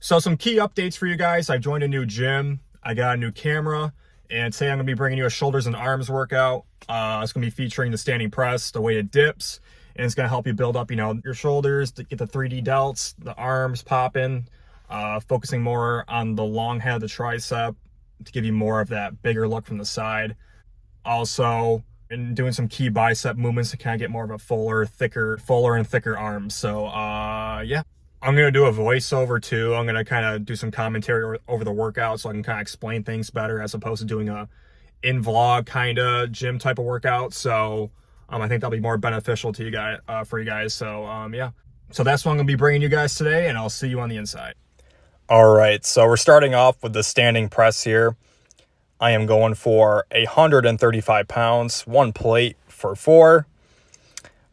So some key updates for you guys. I joined a new gym. I got a new camera. And today I'm going to be bringing you a shoulders and arms workout. It's going to be featuring the standing press, the weighted dips. And it's going to help you build up, your shoulders, to get the 3D delts, the arms popping. Focusing more on the long head of the tricep to give you more of that bigger look from the side. Also, and doing some key bicep movements to kind of get more of a fuller and thicker arms. So, yeah. I'm going to do a voiceover too. I'm going to kind of do some commentary over the workout so I can kind of explain things better as opposed to doing a in-vlog kind of gym type of workout. So I think that'll be more beneficial to you guys, for you guys. So, yeah. So that's what I'm going to be bringing you guys today, and I'll see you on the inside. All right, so we're starting off with the standing press here. I am going for 135 pounds, one plate for 4.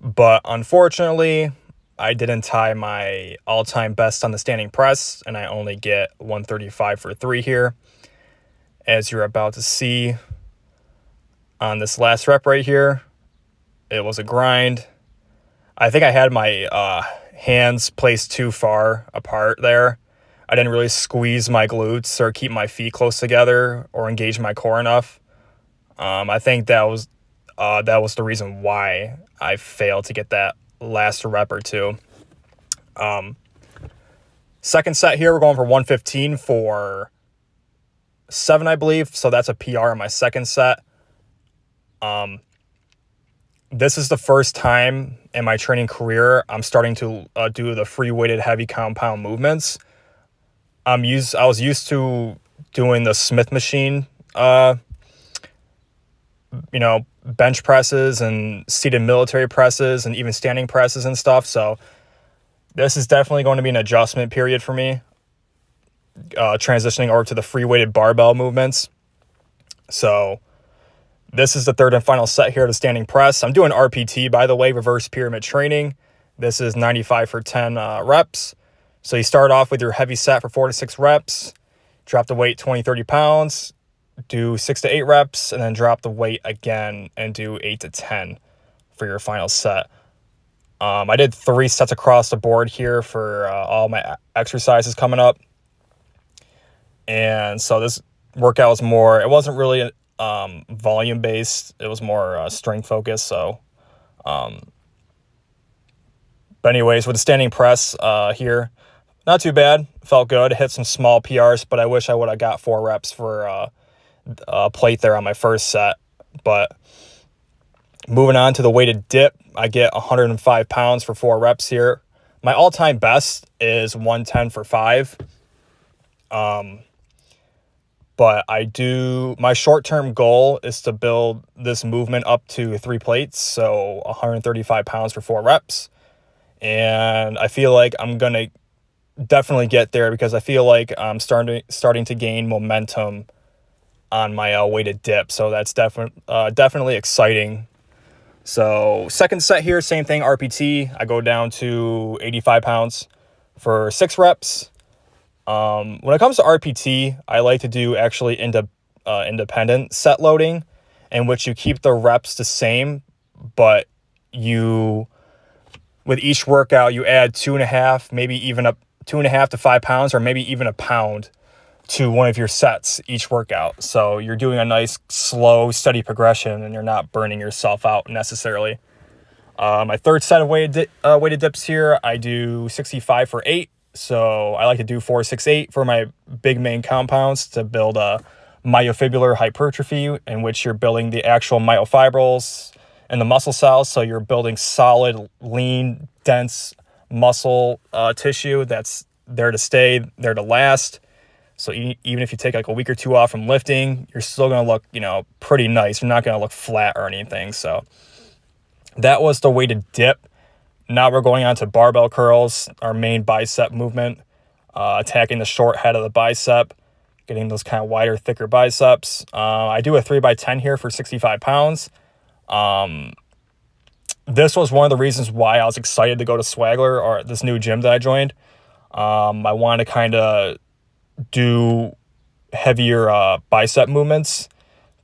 But unfortunately, I didn't tie my all-time best on the standing press, and I only get 135 for 3 here. As you're about to see on this last rep right here, it was a grind. I think I had my hands placed too far apart there. I didn't really squeeze my glutes or keep my feet close together or engage my core enough. I think that was the reason why I failed to get that last rep or two. Second set here, we're going for 115 for 7, I believe. So that's a PR in my second set. This is the first time in my training career I'm starting to do the free weighted heavy compound movements. I was used to doing the Smith machine, bench presses and seated military presses and even standing presses and stuff. So this is definitely going to be an adjustment period for me, transitioning over to the free weighted barbell movements. So this is the third and final set here, the standing press. I'm doing RPT, by the way, reverse pyramid training. This is 95 for 10 reps. So you start off with your heavy set for 4 to 6 reps, drop the weight 20, 30 pounds, do 6 to 8 reps, and then drop the weight again and do 8 to 10 for your final set. I did 3 sets across the board here for all my exercises coming up. And so this workout was more, it wasn't really volume based. It was more strength focused. So, but anyways, with the standing press here, not too bad. Felt good. Hit some small PRs, but I wish I would have got 4 reps for a plate there on my first set. But moving on to the weighted dip, I get 105 pounds for 4 reps here. My all-time best is 110 for 5. But my short-term goal is to build this movement up to 3 plates, so 135 pounds for 4 reps. And I feel like I'm going to definitely get there because I feel like I'm starting to gain momentum on my weighted dip. So that's definitely exciting. So second set here, same thing, RPT. I go down to 85 pounds for 6 reps. When it comes to RPT, I like to do actually independent set loading, in which you keep the reps the same, but with each workout, you add 2.5, maybe even up 2.5 to 5 pounds, or maybe even a pound to one of your sets each workout. So you're doing a nice, slow, steady progression, and you're not burning yourself out necessarily. My third set of weighted dips here, I do 65 for 8. So I like to do 4, 6, 8 for my big main compounds to build a myofibrillar hypertrophy, in which you're building the actual myofibrils and the muscle cells. So you're building solid, lean, dense muscle tissue that's there to stay, there to last. So even if you take like a week or 2 off from lifting, you're still going to look, pretty nice. You're not going to look flat or anything. So that was the weighted dip. Now we're going on to barbell curls, our main bicep movement, attacking the short head of the bicep, getting those kind of wider, thicker biceps. I do a 3x10 here for 65 pounds. This was one of the reasons why I was excited to go to Swagler, or this new gym that I joined. I wanted to kind of do heavier bicep movements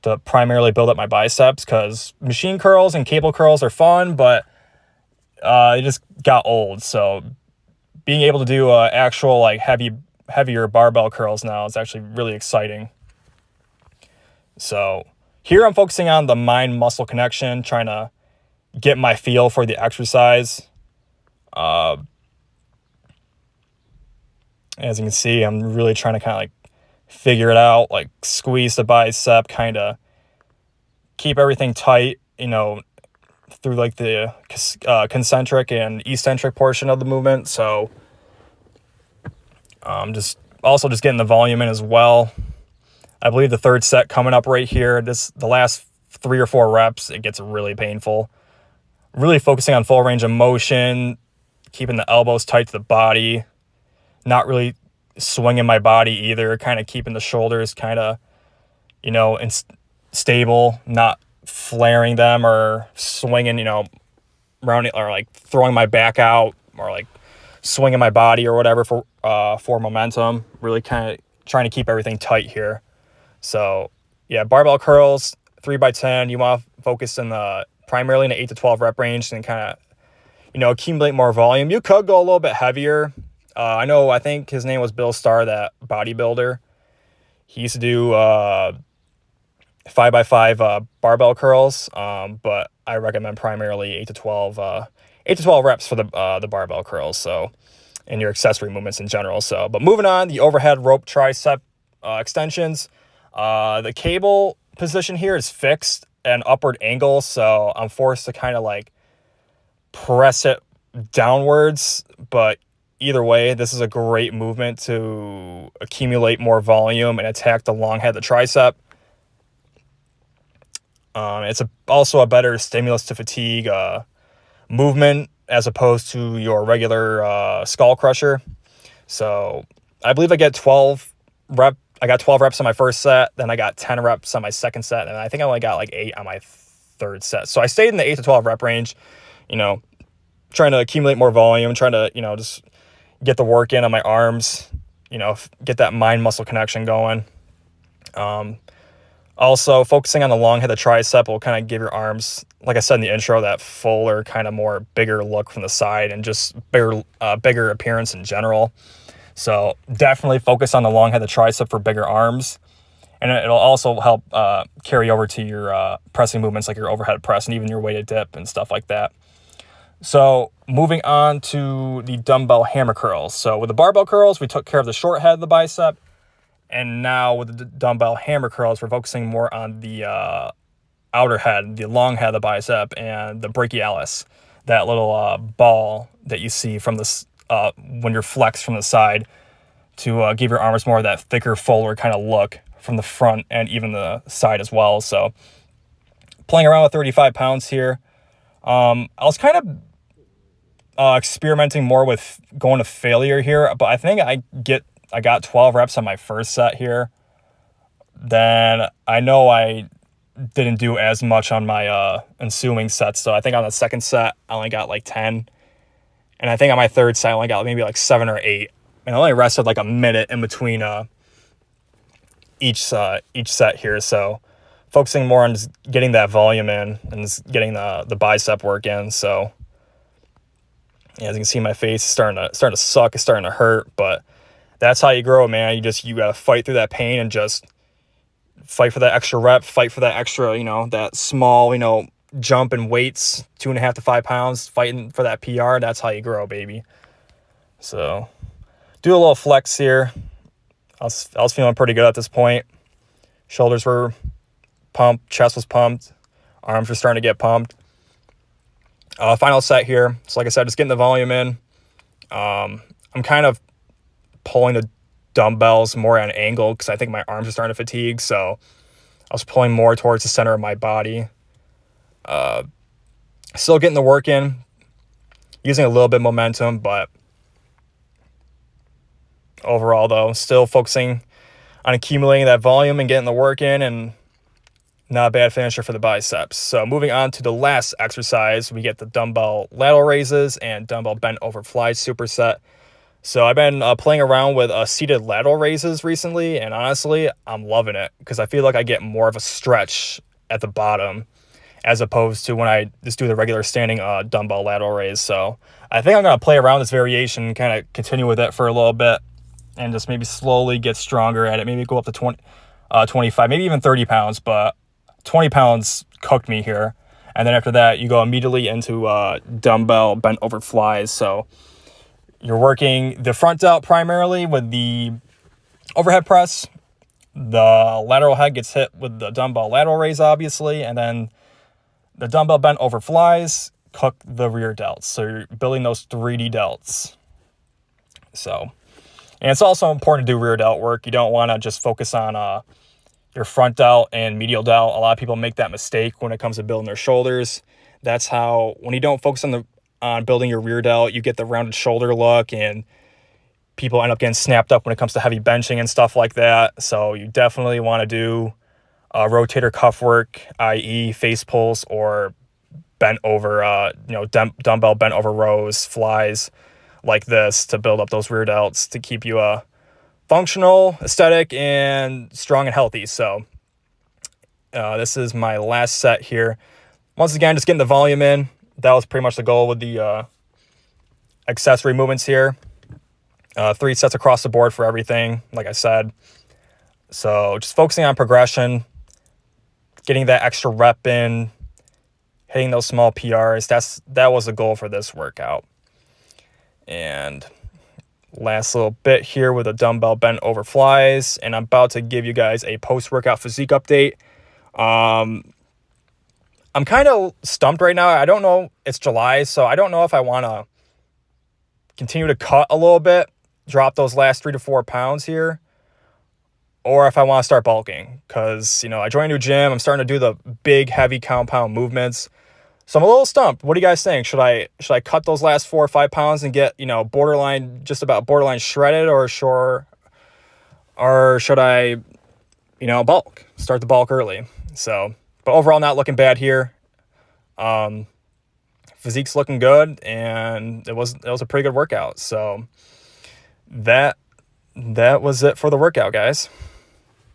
to primarily build up my biceps, because machine curls and cable curls are fun, but it just got old. So being able to do actual like heavy heavier barbell curls now. It's actually really exciting. So here I'm focusing on the mind-muscle connection, trying to get my feel for the exercise. As you can see, I'm really trying to kind of like figure it out, like squeeze the bicep, kind of keep everything tight, you know, through like the concentric and eccentric portion of the movement. So just getting the volume in as well. I believe the third set coming up right here. The last 3 or 4 reps, it gets really painful. Really focusing on full range of motion, keeping the elbows tight to the body, not really swinging my body either, kind of keeping the shoulders kind of, you know, stable, not flaring them or swinging, you know, rounding or like throwing my back out or like swinging my body or whatever for momentum. Really kind of trying to keep everything tight here. So yeah, barbell curls, 3x10. You want to focus primarily in the 8 to 12 rep range and kind of, you know, accumulate more volume. You could go a little bit heavier. I think his name was Bill Starr, that bodybuilder. He used to do 5x5 barbell curls, but I recommend primarily 8 to 12 reps for the barbell curls. So, and your accessory movements in general. So, but moving on, the overhead rope tricep extensions. The cable position here is fixed at an upward angle, so I'm forced to kind of like press it downwards. But either way, this is a great movement to accumulate more volume and attack the long head of the tricep. It's also a better stimulus to fatigue movement as opposed to your regular skull crusher. So I believe I got 12 reps on my first set, then I got 10 reps on my second set, and I think I only got like 8 on my third set. So I stayed in the 8 to 12 rep range, you know, trying to accumulate more volume, trying to, you know, just get the work in on my arms, you know, get that mind-muscle connection going. Also, focusing on the long head of the tricep will kind of give your arms, like I said in the intro, that fuller, kind of more bigger look from the side and just bigger appearance in general. So definitely focus on the long head of the tricep for bigger arms. And it'll also help carry over to your pressing movements like your overhead press and even your weighted dip and stuff like that. So moving on to the dumbbell hammer curls. So with the barbell curls, we took care of the short head of the bicep. And now with the dumbbell hammer curls, we're focusing more on the outer head, the long head of the bicep, and the brachialis, that little ball that you see from this when you're flexed from the side to give your arms more of that thicker, fuller kind of look from the front and even the side as well. So playing around with 35 pounds here. I was kind of experimenting more with going to failure here, but I think I got 12 reps on my first set here. Then I know I didn't do as much on my ensuing sets. So I think on the second set, I only got like 10. And I think on my third set, I only got maybe like 7 or 8. And I only rested like a minute in between each set here. So focusing more on just getting that volume in and just getting the bicep work in. So yeah, as you can see, my face is starting to suck. It's starting to hurt, but that's how you grow, man. You got to fight through that pain and just fight for that extra rep, fight for that extra, you know, that small, you know, jump in weights, 2.5 to 5 pounds, fighting for that PR. That's how you grow, baby. So do a little flex here. I was feeling pretty good at this point. Shoulders were pumped, chest was pumped, arms were starting to get pumped. Final set here. So like I said, just getting the volume in. I'm kind of pulling the dumbbells more at an angle because I think my arms are starting to fatigue. So I was pulling more towards the center of my body. Still getting the work in, using a little bit of momentum, but overall though, still focusing on accumulating that volume and getting the work in, and not a bad finisher for the biceps. So moving on to the last exercise, we get the dumbbell lateral raises and dumbbell bent over fly superset. So I've been playing around with seated lateral raises recently, and honestly, I'm loving it because I feel like I get more of a stretch at the bottom as opposed to when I just do the regular standing dumbbell lateral raise. So I think I'm going to play around this variation, kind of continue with it for a little bit. and just maybe slowly get stronger at it. Maybe go up to 25, maybe even 30 pounds, but 20 pounds cooked me here. And then after that, you go immediately into dumbbell bent over flies. So you're working the front delt primarily with the overhead press. The lateral head gets hit with the dumbbell lateral raise, obviously, and then the dumbbell bent over flies cook the rear delts. So you're building those 3D delts. So, and it's also important to do rear delt work. You don't want to just focus on your front delt and medial delt. A lot of people make that mistake when it comes to building their shoulders. That's how, when you don't focus on building your rear delt, you get the rounded shoulder look, and people end up getting snapped up when it comes to heavy benching and stuff like that. So you definitely want to do rotator cuff work, i.e. face pulls or bent over, dumbbell bent over rows, flies like this to build up those rear delts to keep you functional, aesthetic, and strong and healthy. So this is my last set here. Once again, just getting the volume in. That was pretty much the goal with the accessory movements here. 3 sets across the board for everything, like I said. So just focusing on progression, getting that extra rep in, hitting those small PRs. That was the goal for this workout. And last little bit here with a dumbbell bent over flies, and I'm about to give you guys a post-workout physique update. I'm kind of stumped right now. I don't know. It's July, so I don't know if I want to continue to cut a little bit, drop those last 3 to 4 pounds here, or if I want to start bulking, because, I joined a new gym. I'm starting to do the big, heavy compound movements. So I'm a little stumped. What do you guys think? Should I cut those last 4 or 5 pounds and get, just about borderline shredded, or should I, bulk? Start the bulk early. So, but overall, not looking bad here. Physique's looking good, and it was a pretty good workout. So that was it for the workout, guys.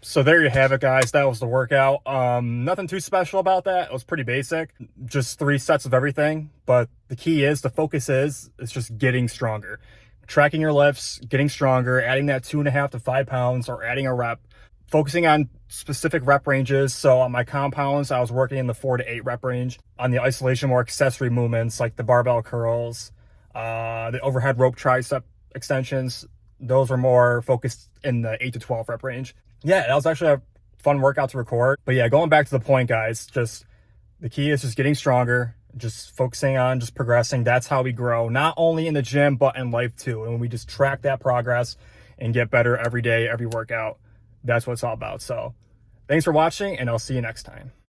So there you have it, guys. That was the workout. Nothing too special about that. It was pretty basic. Just 3 sets of everything. But the key is, the focus is just getting stronger. Tracking your lifts, getting stronger, adding that 2.5 to 5 pounds, or adding a rep. Focusing on specific rep ranges. So on my compounds, I was working in the 4 to 8 rep range. On the isolation, more accessory movements like the barbell curls, the overhead rope tricep extensions, those were more focused in the 8 to 12 rep range. Yeah, that was actually a fun workout to record. But yeah, going back to the point, guys, just the key is just getting stronger, just focusing on just progressing. That's how we grow, not only in the gym, but in life too. And when we just track that progress and get better every day, every workout, that's what it's all about. So thanks for watching, and I'll see you next time.